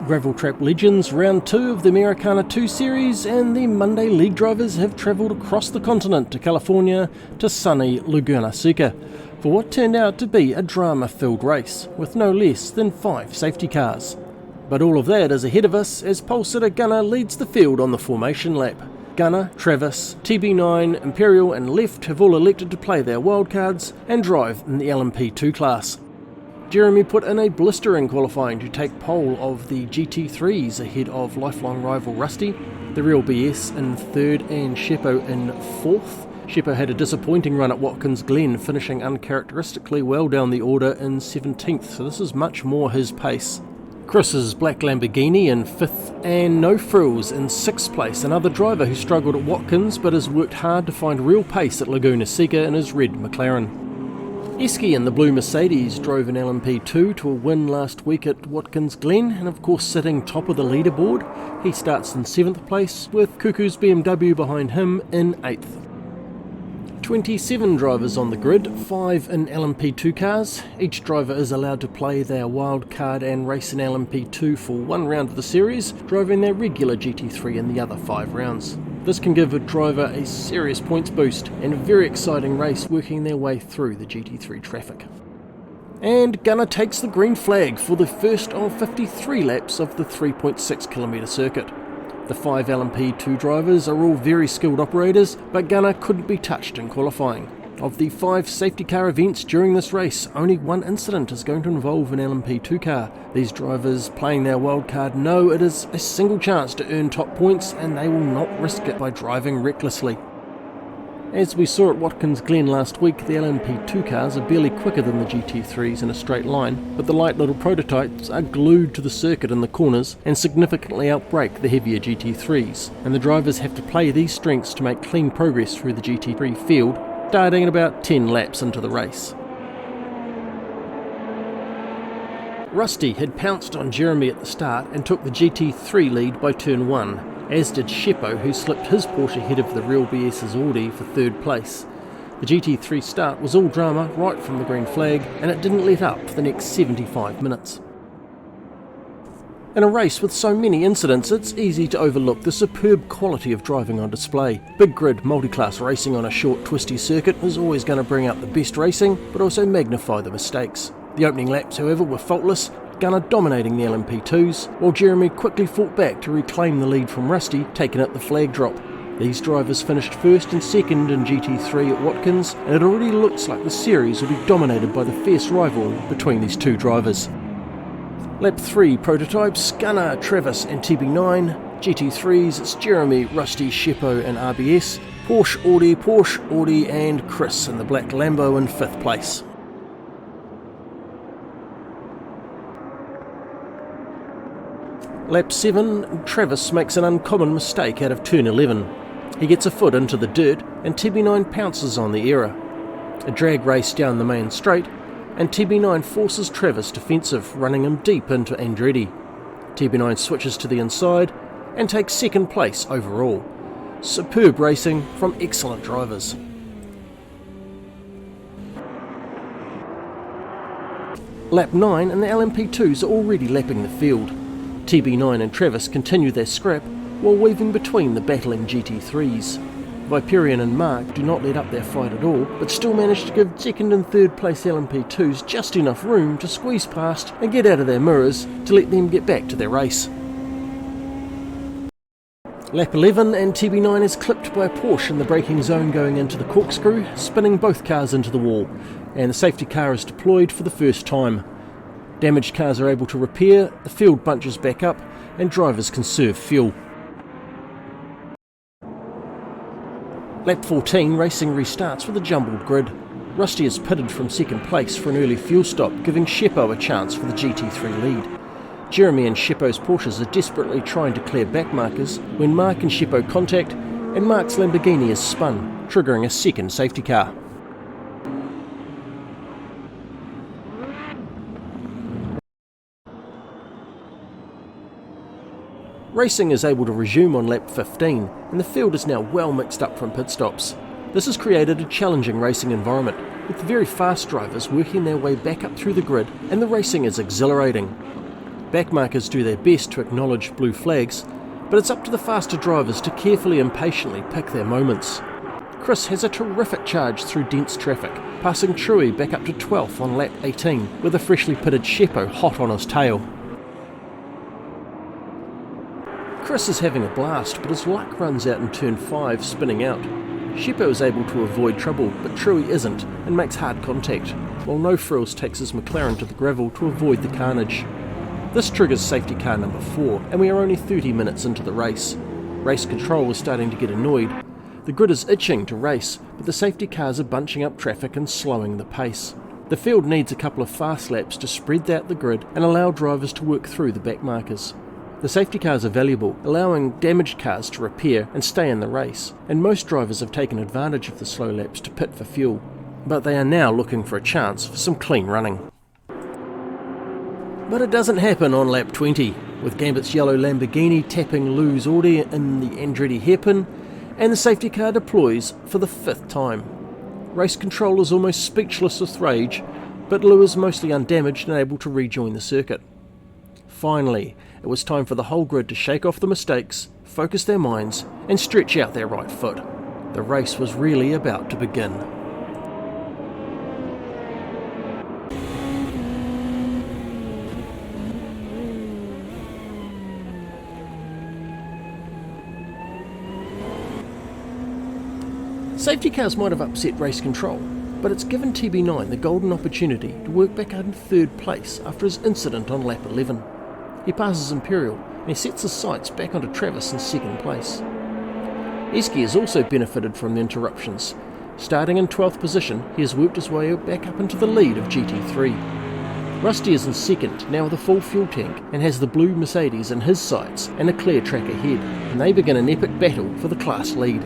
Gravel Trap Legends Round 2 of the Americana 2 Series, and the Monday lead drivers have travelled across the continent to California to sunny Laguna Seca for what turned out to be a drama-filled race with no less than 5 safety cars. But all of that is ahead of us as pole sitter Gunnar leads the field on the formation lap. Gunnar, Travis, TB9, Imperial and Left have all elected to play their wildcards and drive in the LMP2 class. Jeremy put in a blistering qualifying to take pole of the GT3s ahead of lifelong rival Rusty, the Real BS in 3rd and Sheppo in 4th. Sheppo had a disappointing run at Watkins Glen, finishing uncharacteristically well down the order in 17th, so this is much more his pace. Chris's black Lamborghini in 5th, and No Frills in 6th place, another driver who struggled at Watkins but has worked hard to find real pace at Laguna Seca in his red McLaren. Esky in the blue Mercedes drove an LMP2 to a win last week at Watkins Glen, and of course sitting top of the leaderboard. He starts in 7th place with Cuckoo's BMW behind him in 8th. 27 drivers on the grid, 5 in LMP2 cars. Each driver is allowed to play their wild card and race an LMP2 for one round of the series, driving their regular GT3 in the other 5 rounds. This can give a driver a serious points boost and a very exciting race working their way through the GT3 traffic. And Gunnar takes the green flag for the first of 53 laps of the 3.6km circuit. The 5 LMP2 drivers are all very skilled operators, but Gunnar couldn't be touched in qualifying. Of the 5 safety car events during this race, only one incident is going to involve an LMP2 car. These drivers playing their wildcard know it is a single chance to earn top points, and they will not risk it by driving recklessly. As we saw at Watkins Glen last week, the LMP2 cars are barely quicker than the GT3s in a straight line, but the light little prototypes are glued to the circuit in the corners and significantly outbrake the heavier GT3s, and the drivers have to play these strengths to make clean progress through the GT3 field, starting at about 10 laps into the race. Rusty had pounced on Jeremy at the start and took the GT3 lead by turn 1, as did Sheppo, who slipped his Porsche ahead of the Real BS's Audi for 3rd place. The GT3 start was all drama right from the green flag, and it didn't let up for the next 75 minutes. In a race with so many incidents, it's easy to overlook the superb quality of driving on display. Big grid multi-class racing on a short twisty circuit is always going to bring out the best racing, but also magnify the mistakes. The opening laps, however, were faultless, Gunnar dominating the LMP2s, while Jeremy quickly fought back to reclaim the lead from Rusty, taking up the flag drop. These drivers finished 1st and 2nd in GT3 at Watkins, and it already looks like the series will be dominated by the fierce rival between these 2 drivers. Lap 3 prototypes, Gunnar, Travis and TB9. GT3s, it's Jeremy, Rusty, Sheppo and RBS. Porsche, Audi and Chris in the black Lambo in 5th place. Lap 7, Travis makes an uncommon mistake out of turn 11. He gets a foot into the dirt and TB9 pounces on the error. A drag race down the main straight, and TB9 forces Travis defensive, running him deep into Andretti. TB9 switches to the inside and takes 2nd place overall. Superb racing from excellent drivers. Lap 9 and the LMP2s are already lapping the field. TB9 and Travis continue their scrap while weaving between the battling GT3s. Viperian and Mark do not let up their fight at all, but still manage to give 2nd and 3rd place LMP2s just enough room to squeeze past and get out of their mirrors to let them get back to their race. Lap 11 and TB9 is clipped by a Porsche in the braking zone going into the corkscrew, spinning both cars into the wall, and the safety car is deployed for the first time. Damaged cars are able to repair, the field bunches back up, and drivers conserve fuel. Lap 14, racing restarts with a jumbled grid. Rusty is pitted from 2nd place for an early fuel stop, giving Sheppo a chance for the GT3 lead. Jeremy and Sheppo's Porsches are desperately trying to clear back markers when Mark and Sheppo contact, and Mark's Lamborghini is spun, triggering a 2nd safety car. Racing is able to resume on lap 15, and the field is now well mixed up from pit stops. This has created a challenging racing environment, with very fast drivers working their way back up through the grid, and the racing is exhilarating. Backmarkers do their best to acknowledge blue flags, but it's up to the faster drivers to carefully and patiently pick their moments. Chris has a terrific charge through dense traffic, passing Truey back up to 12th on lap 18, with a freshly pitted Sheppo hot on his tail. Chris is having a blast, but his luck runs out in turn 5, spinning out. Sheppo is able to avoid trouble, but Truey isn't, and makes hard contact, while No Frills takes his McLaren to the gravel to avoid the carnage. This triggers safety car number 4, and we are only 30 minutes into the race. Race control is starting to get annoyed. The grid is itching to race, but the safety cars are bunching up traffic and slowing the pace. The field needs a couple of fast laps to spread out the grid and allow drivers to work through the backmarkers. The safety cars are valuable, allowing damaged cars to repair and stay in the race, and most drivers have taken advantage of the slow laps to pit for fuel, but they are now looking for a chance for some clean running. But it doesn't happen on lap 20, with Gambit's yellow Lamborghini tapping Lou's Audi in the Andretti hairpin, and the safety car deploys for the 5th time. Race control is almost speechless with rage, but Lou is mostly undamaged and able to rejoin the circuit. Finally, it was time for the whole grid to shake off the mistakes, focus their minds, and stretch out their right foot. The race was really about to begin. Safety cars might have upset race control, but it's given TB9 the golden opportunity to work back out in 3rd place after his incident on lap 11. He passes Imperial and he sets his sights back onto Travis in 2nd place. Eski has also benefited from the interruptions. Starting in 12th position, he has worked his way back up into the lead of GT3. Rusty is in 2nd, now with a full fuel tank, and has the blue Mercedes in his sights and a clear track ahead, and they begin an epic battle for the class lead.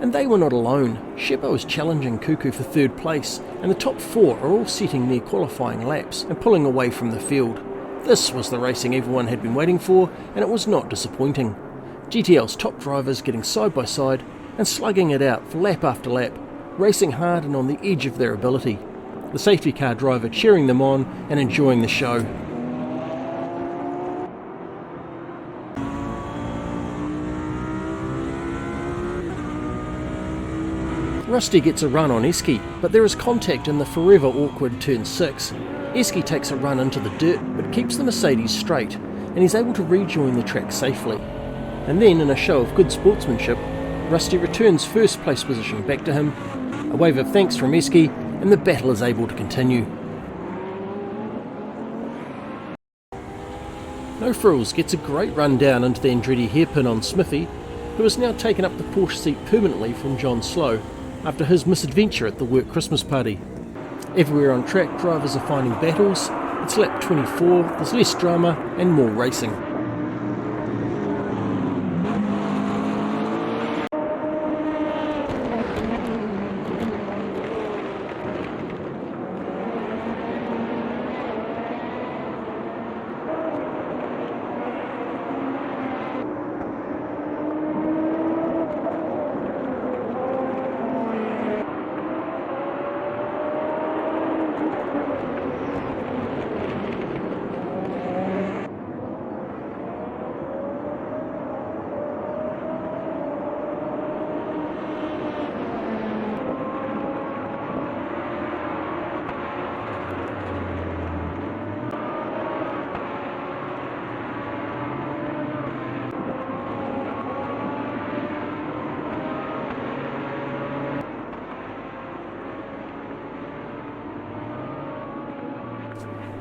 And they were not alone. Sheppo is challenging Cuckoo for 3rd place, and the top 4 are all setting their qualifying laps and pulling away from the field. This was the racing everyone had been waiting for, and it was not disappointing. GTL's top drivers getting side by side and slugging it out for lap after lap, racing hard and on the edge of their ability. The safety car driver cheering them on and enjoying the show. Rusty gets a run on Eski, but there is contact in the forever awkward turn 6. Eski takes a run into the dirt, but keeps the Mercedes straight, and he's able to rejoin the track safely. And then, in a show of good sportsmanship, Rusty returns 1st place position back to him, a wave of thanks from Eski, and the battle is able to continue. No Frills gets a great run down into the Andretti hairpin on Smithy, who has now taken up the Porsche seat permanently from John Slow, after his misadventure at the work Christmas party. Everywhere on track, drivers are finding battles. It's lap 24, there's less drama and more racing.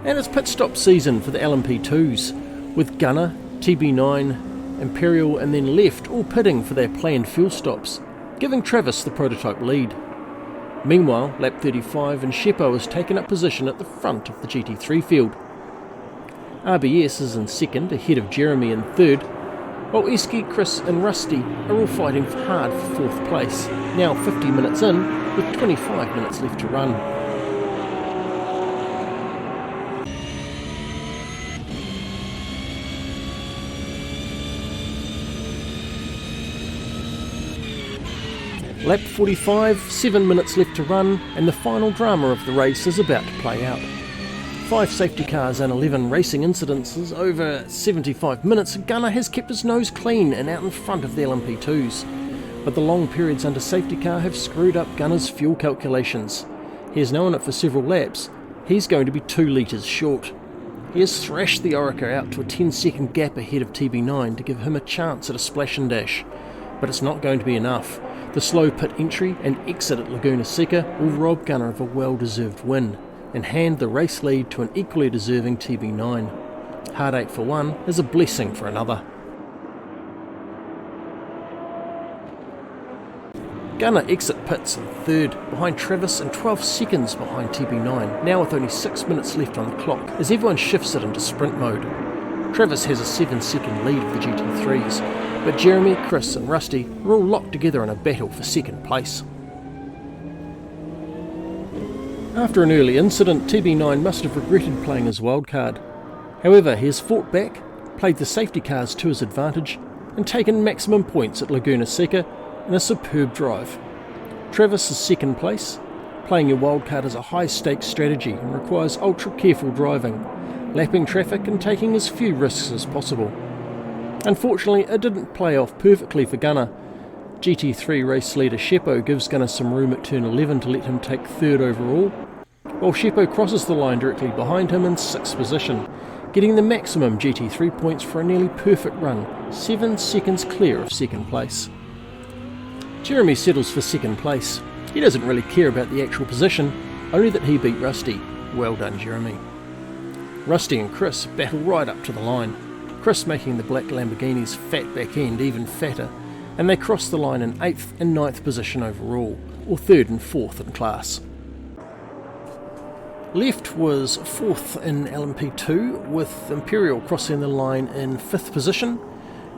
And it's pit stop season for the LMP2s, with Gunner, TB9, Imperial and then Left all pitting for their planned fuel stops, giving Travis the prototype lead. Meanwhile, lap 35 and Sheppo has taken up position at the front of the GT3 field. RBS is in second, ahead of Jeremy in third, while Eski, Chris and Rusty are all fighting hard for fourth place, now 50 minutes in, with 25 minutes left to run. Lap 45, 7 minutes left to run, and the final drama of the race is about to play out. 5 safety cars and 11 racing incidences over 75 minutes, Gunner has kept his nose clean and out in front of the LMP2s. But the long periods under safety car have screwed up Gunner's fuel calculations. He has known it for several laps. He's going to be 2 litres short. He has thrashed the Orica out to a 10-second gap ahead of TB9 to give him a chance at a splash and dash. But it's not going to be enough. The slow pit entry and exit at Laguna Seca will rob Gunner of a well-deserved win and hand the race lead to an equally deserving TB9. Heartache for one is a blessing for another. Gunner exit pits in third, behind Travis and 12 seconds behind TB9, now with only 6 minutes left on the clock, as everyone shifts it into sprint mode. Travis has a 7-second lead of the GT3s, but Jeremy, Chris and Rusty are all locked together in a battle for second place. After an early incident, TB9 must have regretted playing his wildcard. However, he has fought back, played the safety cars to his advantage, and taken maximum points at Laguna Seca in a superb drive. Travis is second place. Playing your wildcard is a high-stakes strategy and requires ultra-careful driving, lapping traffic and taking as few risks as possible. Unfortunately, it didn't play off perfectly for Gunner. GT3 race leader Sheppo gives Gunner some room at turn 11 to let him take third overall, while Sheppo crosses the line directly behind him in 6th position, getting the maximum GT3 points for a nearly perfect run, 7 seconds clear of second place. Jeremy settles for second place. He doesn't really care about the actual position, only that he beat Rusty. Well done, Jeremy. Rusty and Chris battle right up to the line, Chris making the black Lamborghini's fat back end even fatter, and they cross the line in 8th and 9th position overall, or 3rd and 4th in class. Left was 4th in LMP2, with Imperial crossing the line in 5th position.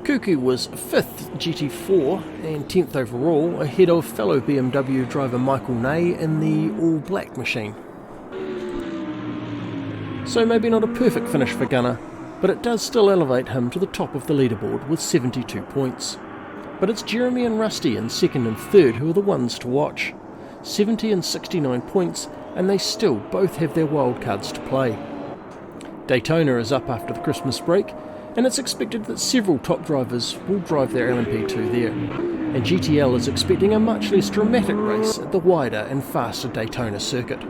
Cuckoo was 5th GT4 and 10th overall, ahead of fellow BMW driver Michael Ney in the all-black machine. So maybe not a perfect finish for Gunner, but it does still elevate him to the top of the leaderboard with 72 points. But it's Jeremy and Rusty in 2nd and 3rd who are the ones to watch. 70 and 69 points, and they still both have their wildcards to play. Daytona is up after the Christmas break, and it's expected that several top drivers will drive their LMP2 there, and GTL is expecting a much less dramatic race at the wider and faster Daytona circuit.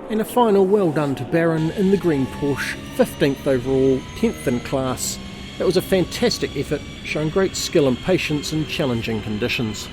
And a final well done to Barron in the green Porsche, 15th overall, 10th in class. That was a fantastic effort, showing great skill and patience in challenging conditions.